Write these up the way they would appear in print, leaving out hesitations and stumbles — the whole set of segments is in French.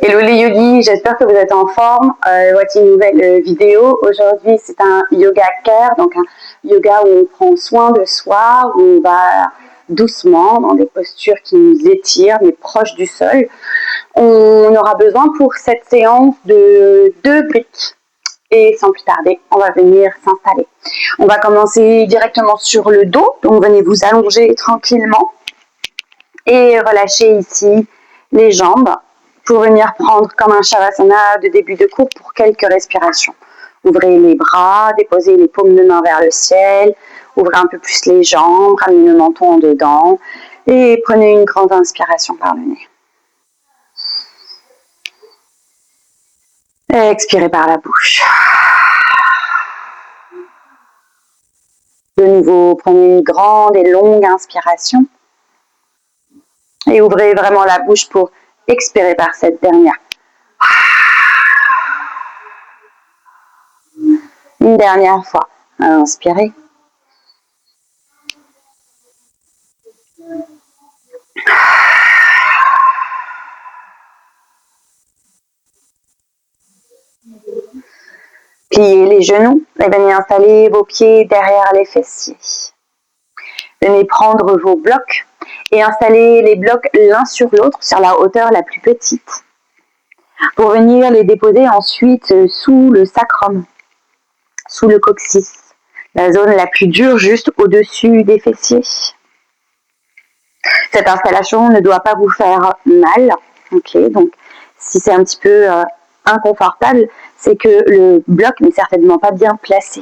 Hello les yogis, j'espère que vous êtes en forme. Voici une nouvelle vidéo. Aujourd'hui, c'est un yoga care, donc un yoga où on prend soin de soi, où on va doucement dans des postures qui nous étirent, mais proches du sol. On aura besoin pour cette séance de 2 briques. Et sans plus tarder, on va venir s'installer. On va commencer directement sur le dos, donc venez vous allonger tranquillement et relâcher ici les jambes pour venir prendre comme un shavasana de début de cours pour quelques respirations. Ouvrez les bras, déposez les paumes de main vers le ciel, ouvrez un peu plus les jambes, ramenez le menton en dedans et prenez une grande inspiration par le nez. Expirez par la bouche. De nouveau, prenez une grande et longue inspiration et ouvrez vraiment la bouche pour expirer par cette dernière. Une dernière fois. Inspirez. Pliez les genoux et venez installer vos pieds derrière les fessiers. Venez prendre vos blocs et installer les blocs l'un sur l'autre sur la hauteur la plus petite pour venir les déposer ensuite sous le sacrum, sous le coccyx, la zone la plus dure juste au-dessus des fessiers. Cette installation ne doit pas vous faire mal, okay, donc si c'est un petit peu inconfortable, c'est que le bloc n'est certainement pas bien placé.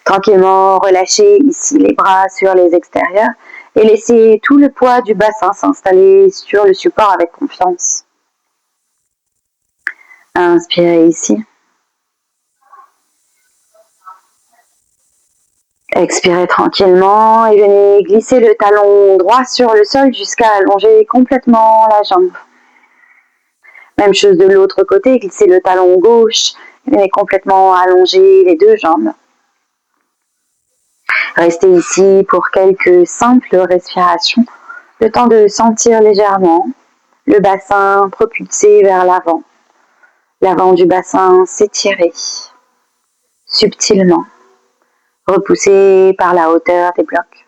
Tranquillement, relâchez ici les bras sur les extérieurs et laissez tout le poids du bassin s'installer sur le support avec confiance. Inspirez ici. Expirez tranquillement et venez glisser le talon droit sur le sol jusqu'à allonger complètement la jambe. Même chose de l'autre côté, glissez le talon gauche et venez complètement allonger les deux jambes. Restez ici pour quelques simples respirations, le temps de sentir légèrement le bassin propulsé vers l'avant, l'avant du bassin s'étirer subtilement, repoussé par la hauteur des blocs.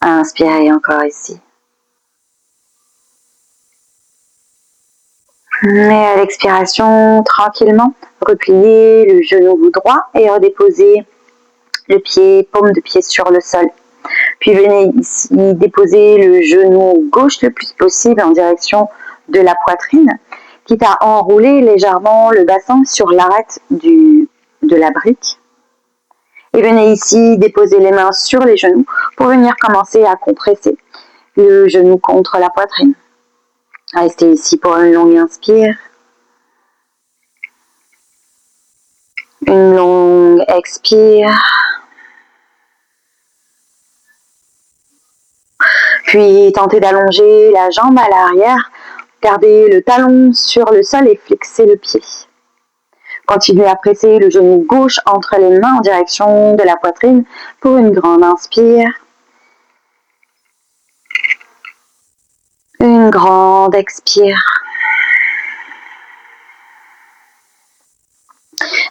Inspirez encore ici. Et à l'expiration, tranquillement, repliez le genou droit et redéposez le pied, paume de pied sur le sol. Puis venez ici déposer le genou gauche le plus possible en direction de la poitrine, quitte à enrouler légèrement le bassin sur l'arête de la brique. Et venez ici déposer les mains sur les genoux pour venir commencer à compresser le genou contre la poitrine. Restez ici pour une longue inspire. Une longue expire. Puis tentez d'allonger la jambe à l'arrière. Gardez le talon sur le sol et flexez le pied. Continuez à presser le genou gauche entre les mains en direction de la poitrine pour une grande inspire. Une grande expire.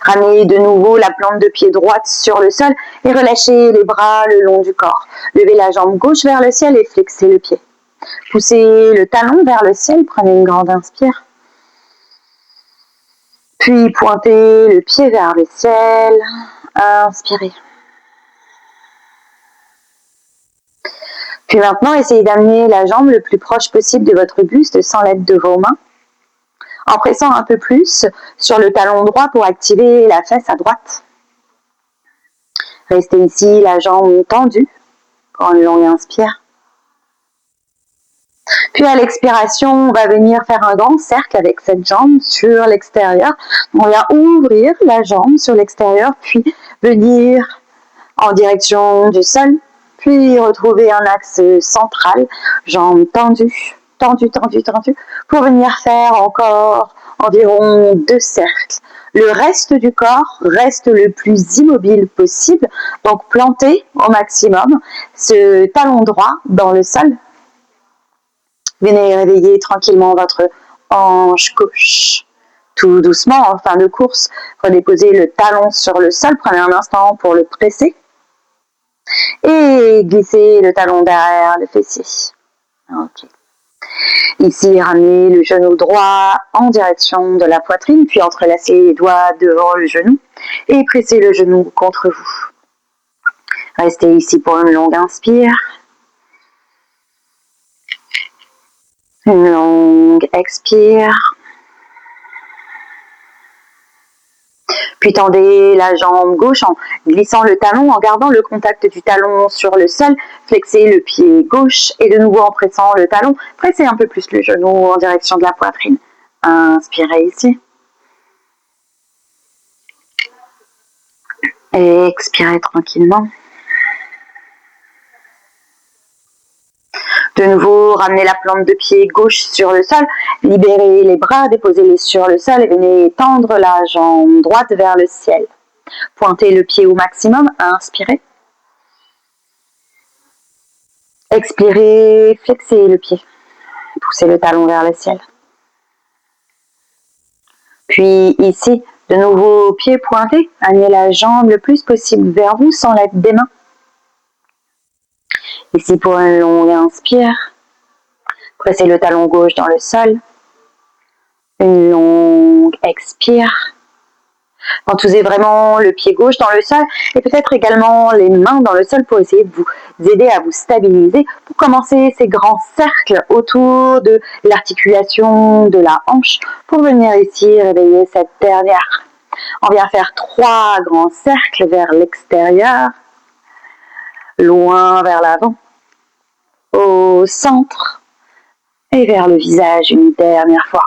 Ramenez de nouveau la plante de pied droite sur le sol et relâchez les bras le long du corps. Levez la jambe gauche vers le ciel et flexez le pied. Poussez le talon vers le ciel, prenez une grande inspire. Puis pointez le pied vers le ciel, inspirez. Puis maintenant, essayez d'amener la jambe le plus proche possible de votre buste sans l'aide de vos mains, en pressant un peu plus sur le talon droit pour activer la fesse à droite. Restez ici, la jambe tendue, pour une longue inspire. Puis à l'expiration, on va venir faire un grand cercle avec cette jambe sur l'extérieur. On va ouvrir la jambe sur l'extérieur, puis venir en direction du sol, puis retrouver un axe central, jambe tendue, tendue, tendue, tendue, pour venir faire encore environ 2 cercles. Le reste du corps reste le plus immobile possible, donc plantez au maximum ce talon droit dans le sol. Venez réveiller tranquillement votre hanche gauche. Tout doucement, en fin de course, redéposez le talon sur le sol. Prenez un instant pour le presser. Et glissez le talon derrière le fessier. Ok. Ici, ramenez le genou droit en direction de la poitrine, puis entrelacez les doigts devant le genou et pressez le genou contre vous. Restez ici pour une longue inspire. Une longue expire. Puis tendez la jambe gauche en glissant le talon, en gardant le contact du talon sur le sol. Flexez le pied gauche et de nouveau en pressant le talon, pressez un peu plus le genou en direction de la poitrine. Inspirez ici. Et expirez tranquillement. De nouveau, ramenez la plante de pied gauche sur le sol, libérez les bras, déposez-les sur le sol et venez tendre la jambe droite vers le ciel. Pointez le pied au maximum, inspirez. Expirez, flexez le pied. Poussez le talon vers le ciel. Puis ici, de nouveau, pied pointé, amenez la jambe le plus possible vers vous sans l'aide des mains. Ici pour une longue inspire. Pressez le talon gauche dans le sol. Une longue expire. Ventousez vraiment le pied gauche dans le sol et peut-être également les mains dans le sol pour essayer de vous aider à vous stabiliser. Pour commencer ces grands cercles autour de l'articulation de la hanche pour venir ici réveiller cette dernière. On vient faire 3 grands cercles vers l'extérieur, loin vers l'avant, au centre et vers le visage une dernière fois.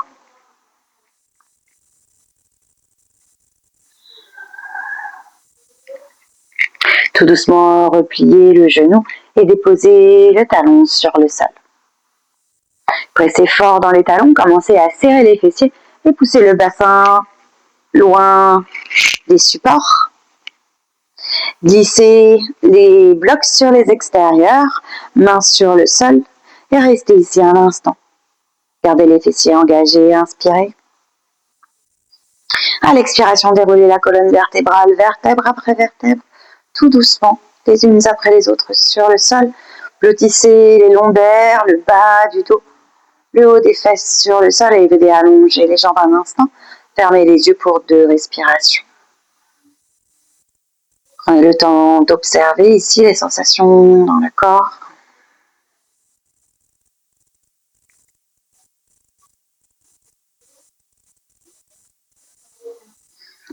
Tout doucement, repliez le genou et déposez le talon sur le sol. Pressez fort dans les talons, commencez à serrer les fessiers et poussez le bassin loin des supports. Glissez les blocs sur les extérieurs, mains sur le sol et restez ici un instant. Gardez les fessiers engagés, inspirez. À l'expiration, déroulez la colonne vertébrale, vertèbre après vertèbre, tout doucement, les unes après les autres sur le sol. Blottissez les lombaires, le bas du dos, le haut des fesses sur le sol et venez allonger les jambes un instant. Fermez les yeux pour 2 respirations. Prenez le temps d'observer ici les sensations dans le corps.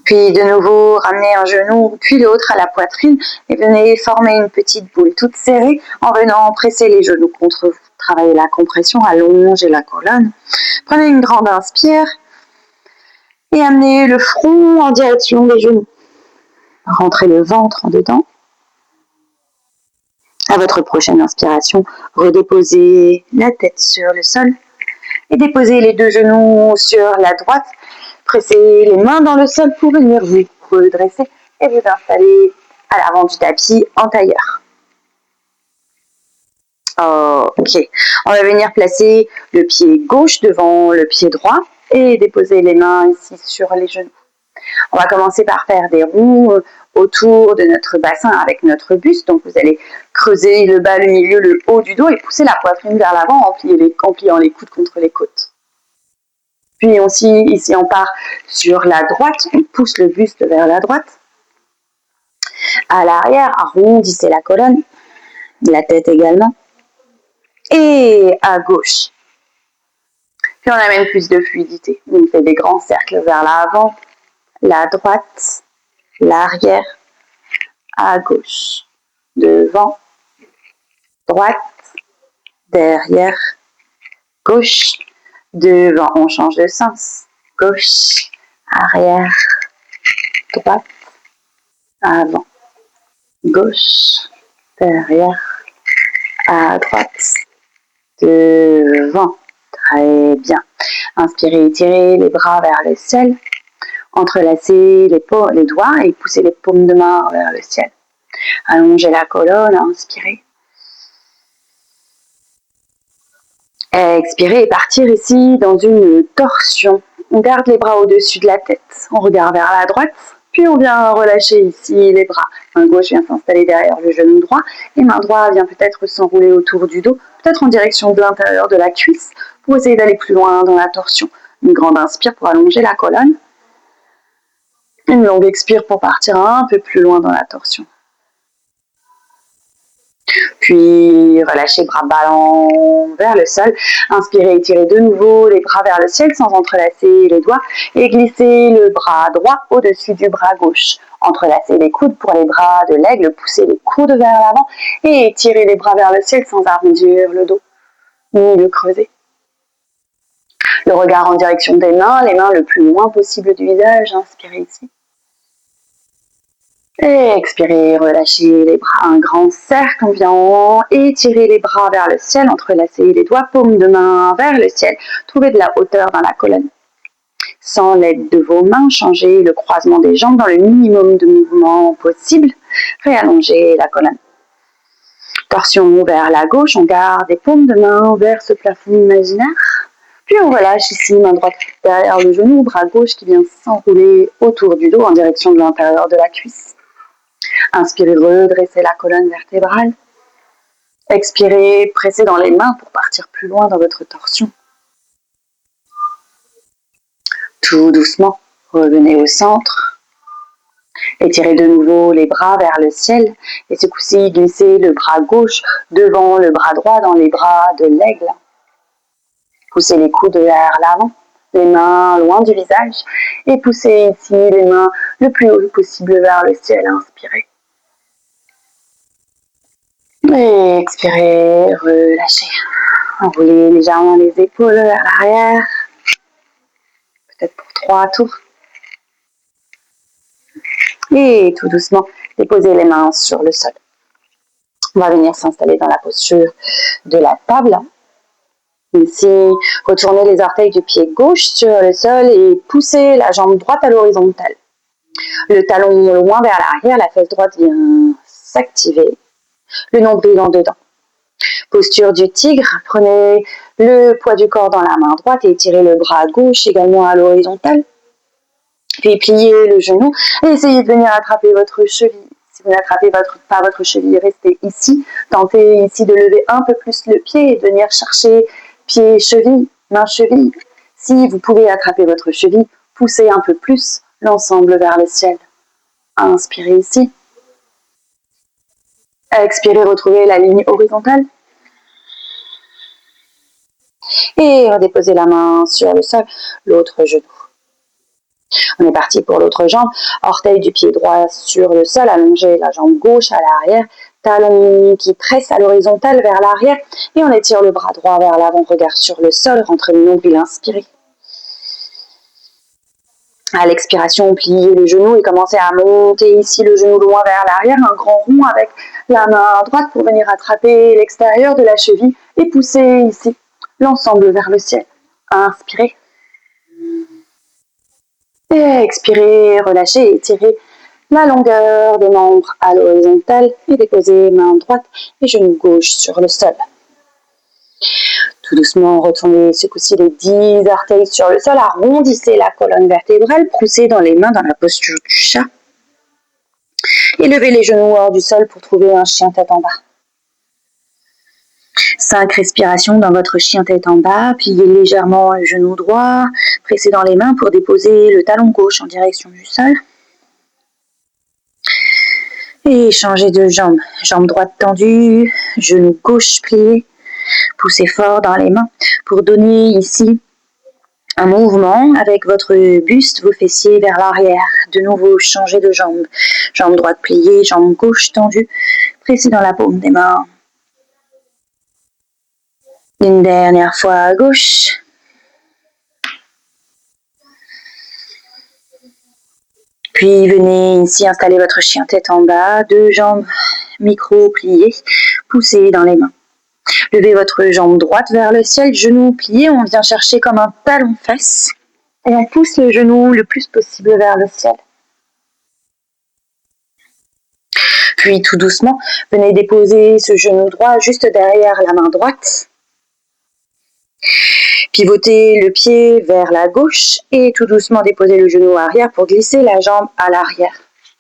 Puis de nouveau, ramenez un genou puis l'autre à la poitrine et venez former une petite boule toute serrée en venant presser les genoux contre vous. Travaillez la compression, allongez la colonne. Prenez une grande inspire et amenez le front en direction des genoux. Rentrez le ventre en dedans. À votre prochaine inspiration, redéposez la tête sur le sol et déposez les 2 genoux sur la droite. Pressez les mains dans le sol pour venir vous redresser et vous installer à l'avant du tapis en tailleur. Ok, on va venir placer le pied gauche devant le pied droit et déposer les mains ici sur les genoux. On va commencer par faire des ronds autour de notre bassin avec notre buste. Donc vous allez creuser le bas, le milieu, le haut du dos et pousser la poitrine vers l'avant en pliant les coudes contre les côtes. Puis aussi, ici, on part sur la droite, on pousse le buste vers la droite. À l'arrière, arrondissez la colonne, la tête également. Et à gauche. Puis on amène plus de fluidité. On fait des grands cercles vers l'avant, la droite, l'arrière, à gauche, devant, droite, derrière, gauche, devant. On change de sens. Gauche, arrière, droite, avant, gauche, derrière, à droite, devant. Très bien. Inspirez, étirez les bras vers le ciel. Entrelacez les doigts et poussez les paumes de main vers le ciel. Allongez la colonne, inspirez. Expirez et partir ici dans une torsion. On garde les bras au-dessus de la tête. On regarde vers la droite, puis on vient relâcher ici les bras. Main gauche vient s'installer derrière le genou droit et main droite vient peut-être s'enrouler autour du dos, peut-être en direction de l'intérieur de la cuisse pour essayer d'aller plus loin dans la torsion. Une grande inspire pour allonger la colonne. Une longue expire pour partir un peu plus loin dans la torsion. Puis relâchez bras ballants vers le sol. Inspirez, étirez de nouveau les bras vers le ciel sans entrelacer les doigts et glissez le bras droit au-dessus du bras gauche. Entrelacez les coudes pour les bras de l'aigle, poussez les coudes vers l'avant et étirez les bras vers le ciel sans arrondir le dos ni le creuser. Le regard en direction des mains, les mains le plus loin possible du visage. Inspirez ici. Et expirez, relâchez les bras, un grand cercle, on vient en haut, étirez les bras vers le ciel, entrelacez les doigts, paume de main vers le ciel, trouvez de la hauteur dans la colonne. Sans l'aide de vos mains, changez le croisement des jambes dans le minimum de mouvement possible, réallongez la colonne. Torsion vers la gauche, on garde les paumes de main vers ce plafond imaginaire, puis on relâche ici, main droite derrière le genou, bras gauche qui vient s'enrouler autour du dos en direction de l'intérieur de la cuisse. Inspirez, redressez la colonne vertébrale. Expirez, pressez dans les mains pour partir plus loin dans votre torsion. Tout doucement, revenez au centre. Étirez de nouveau les bras vers le ciel et ce coup-ci, glissez le bras gauche devant le bras droit dans les bras de l'aigle. Poussez les coudes vers l'avant, les mains loin du visage et poussez ici les mains le plus haut possible vers le ciel. Inspirez. Et expirez, relâchez. Enroulez légèrement les épaules vers l'arrière. Peut-être pour 3 tours. Et tout doucement, déposez les mains sur le sol. On va venir s'installer dans la posture de la table. Ici, retournez les orteils du pied gauche sur le sol et poussez la jambe droite à l'horizontale. Le talon loin vers l'arrière, la fesse droite vient s'activer. Le nombril en dedans. Posture du tigre, prenez le poids du corps dans la main droite et étirez le bras gauche également à l'horizontale. Puis pliez le genou et essayez de venir attraper votre cheville. Si vous n'attrapez pas votre cheville, restez ici. Tentez ici de lever un peu plus le pied et de venir chercher pied, cheville, main, cheville. Si vous pouvez attraper votre cheville, poussez un peu plus l'ensemble vers le ciel. Inspirez ici. Expirez, retrouvez la ligne horizontale. Et redéposez la main sur le sol, l'autre genou. On est parti pour l'autre jambe. Orteil du pied droit sur le sol, allongez la jambe gauche à l'arrière. Talon qui presse à l'horizontale vers l'arrière. Et on étire le bras droit vers l'avant, regard sur le sol, rentrez le nombril, inspirez. À l'expiration, pliez les genoux et commencez à monter ici le genou loin vers l'arrière, un grand rond avec la main droite pour venir attraper l'extérieur de la cheville et pousser ici l'ensemble vers le ciel. Inspirez. Et expirez, relâchez, étirez la longueur des membres à l'horizontale et déposez main droite et genou gauche sur le sol. Tout doucement, retournez ce coup-ci les 10 orteils sur le sol, arrondissez la colonne vertébrale, poussez dans les mains dans la posture du chat. Et levez les genoux hors du sol pour trouver un chien tête en bas. 5 respirations dans votre chien tête en bas, pliez légèrement le genou droit, pressez dans les mains pour déposer le talon gauche en direction du sol. Et changez de jambe. Jambe droite tendue, genou gauche plié. Poussez fort dans les mains pour donner ici un mouvement avec votre buste, vos fessiers vers l'arrière. De nouveau, changez de jambe. Jambe droite pliée, jambe gauche tendue. Pressez dans la paume des mains. Une dernière fois à gauche. Puis venez ici installer votre chien tête en bas, 2 jambes micro pliées, poussez dans les mains. Levez votre jambe droite vers le ciel, genou plié, on vient chercher comme un talon-fesse et on pousse le genou le plus possible vers le ciel. Puis tout doucement, venez déposer ce genou droit juste derrière la main droite. Pivotez le pied vers la gauche et tout doucement déposez le genou arrière pour glisser la jambe à l'arrière.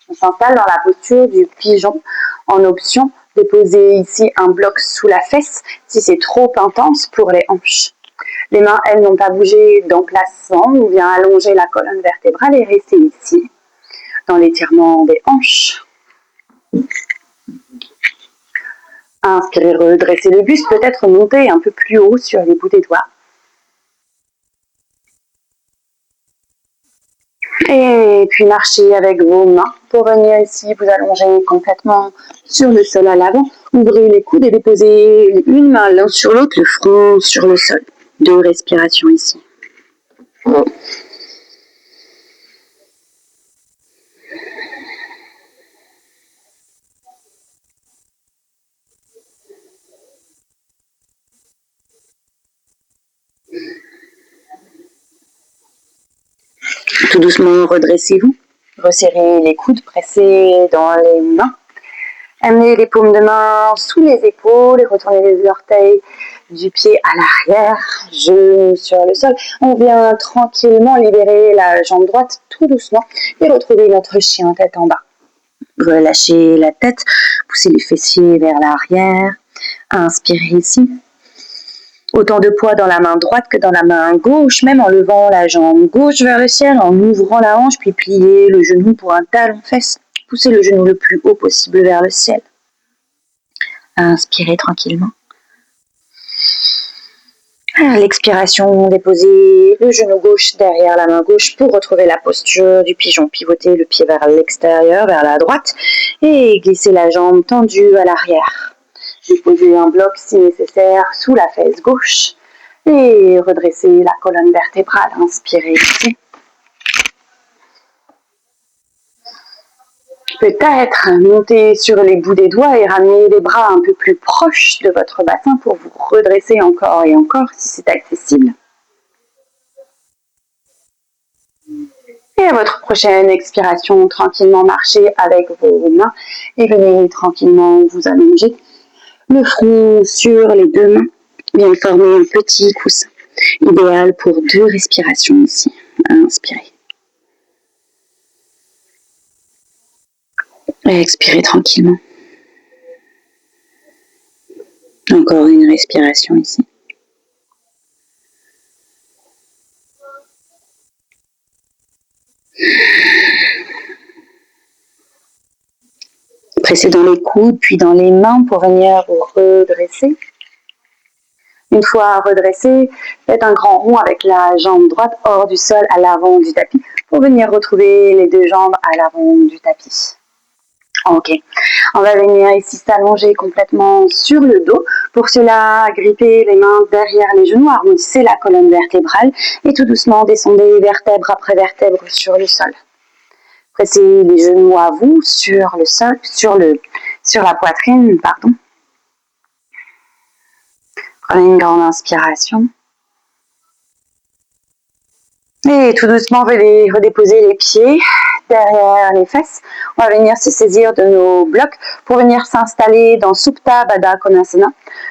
On s'installe dans la posture du pigeon. En option, déposez ici un bloc sous la fesse si c'est trop intense pour les hanches. Les mains, elles, n'ont pas bougé d'emplacement. On vient allonger la colonne vertébrale et rester ici, dans l'étirement des hanches. Inspirez, redressez le buste, peut-être monter un peu plus haut sur les bouts des doigts. Et puis marchez avec vos mains pour venir ici, vous allonger complètement sur le sol à l'avant. Ouvrez les coudes et déposez une main l'un sur l'autre, le front sur le sol. 2 respirations ici. Tout doucement, redressez-vous. Resserrez les coudes, pressez dans les mains. Amenez les paumes de main sous les épaules et retournez les orteils du pied à l'arrière, genoux sur le sol. On vient tranquillement libérer la jambe droite tout doucement et retrouver notre chien tête en bas. Relâchez la tête, poussez les fessiers vers l'arrière. Inspirez ici. Autant de poids dans la main droite que dans la main gauche, même en levant la jambe gauche vers le ciel, en ouvrant la hanche, puis pliez le genou pour un talon-fesse. Poussez le genou le plus haut possible vers le ciel. Inspirez tranquillement. À l'expiration, déposez le genou gauche derrière la main gauche pour retrouver la posture du pigeon. Pivotez le pied vers l'extérieur, vers la droite et glissez la jambe tendue à l'arrière. Déposez un bloc si nécessaire sous la fesse gauche et redressez la colonne vertébrale. Inspirez ici. Peut-être monter sur les bouts des doigts et ramener les bras un peu plus proches de votre bassin pour vous redresser encore et encore si c'est accessible. Et à votre prochaine expiration, tranquillement marchez avec vos mains et venez tranquillement vous allonger. Le front sur les 2 mains vient former un petit coussin, idéal pour 2 respirations ici. Inspirez. Et expirez tranquillement. Encore une respiration ici. Pressez dans les coudes, puis dans les mains pour venir vous redresser. Une fois redressé, faites un grand rond avec la jambe droite hors du sol à l'avant du tapis pour venir retrouver les 2 jambes à l'avant du tapis. Ok, on va venir ici s'allonger complètement sur le dos. Pour cela, grippez les mains derrière les genoux, arrondissez la colonne vertébrale et tout doucement descendez vertèbre après vertèbre sur le sol. Pressez les genoux à vous sur le sol, sur la poitrine, pardon. Prenez une grande inspiration. Et tout doucement, venez redéposer les pieds derrière les fesses. On va venir se saisir de nos blocs pour venir s'installer dans Supta Baddha Konasana.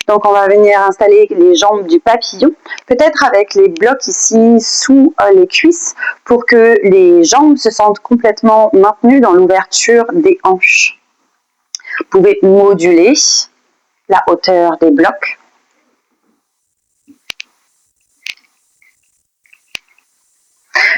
Donc, on va venir installer les jambes du papillon, peut-être avec les blocs ici sous les cuisses pour que les jambes se sentent complètement maintenues dans l'ouverture des hanches. Vous pouvez moduler la hauteur des blocs.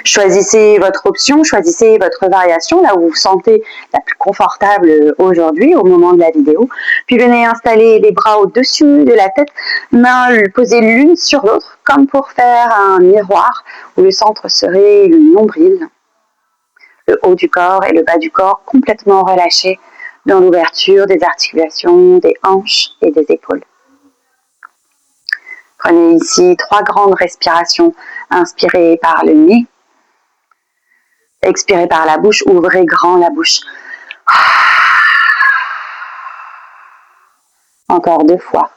Choisissez votre option, choisissez votre variation, là où vous vous sentez la plus confortable aujourd'hui, au moment de la vidéo. Puis venez installer les bras au-dessus de la tête, mains posées l'une sur l'autre, comme pour faire un miroir, où le centre serait le nombril. Le haut du corps et le bas du corps complètement relâchés dans l'ouverture des articulations, des hanches et des épaules. Prenez ici 3 grandes respirations, inspirez par le nez. Expirez par la bouche, ouvrez grand la bouche. Encore 2 fois.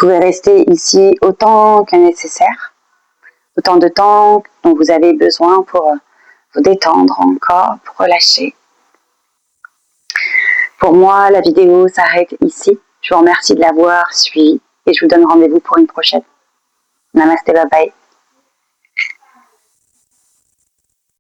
pouvez rester ici autant que nécessaire, autant de temps dont vous avez besoin pour vous détendre encore, pour relâcher. Pour moi, la vidéo s'arrête ici. Je vous remercie de l'avoir suivi et je vous donne rendez-vous pour une prochaine. Namaste, bye bye.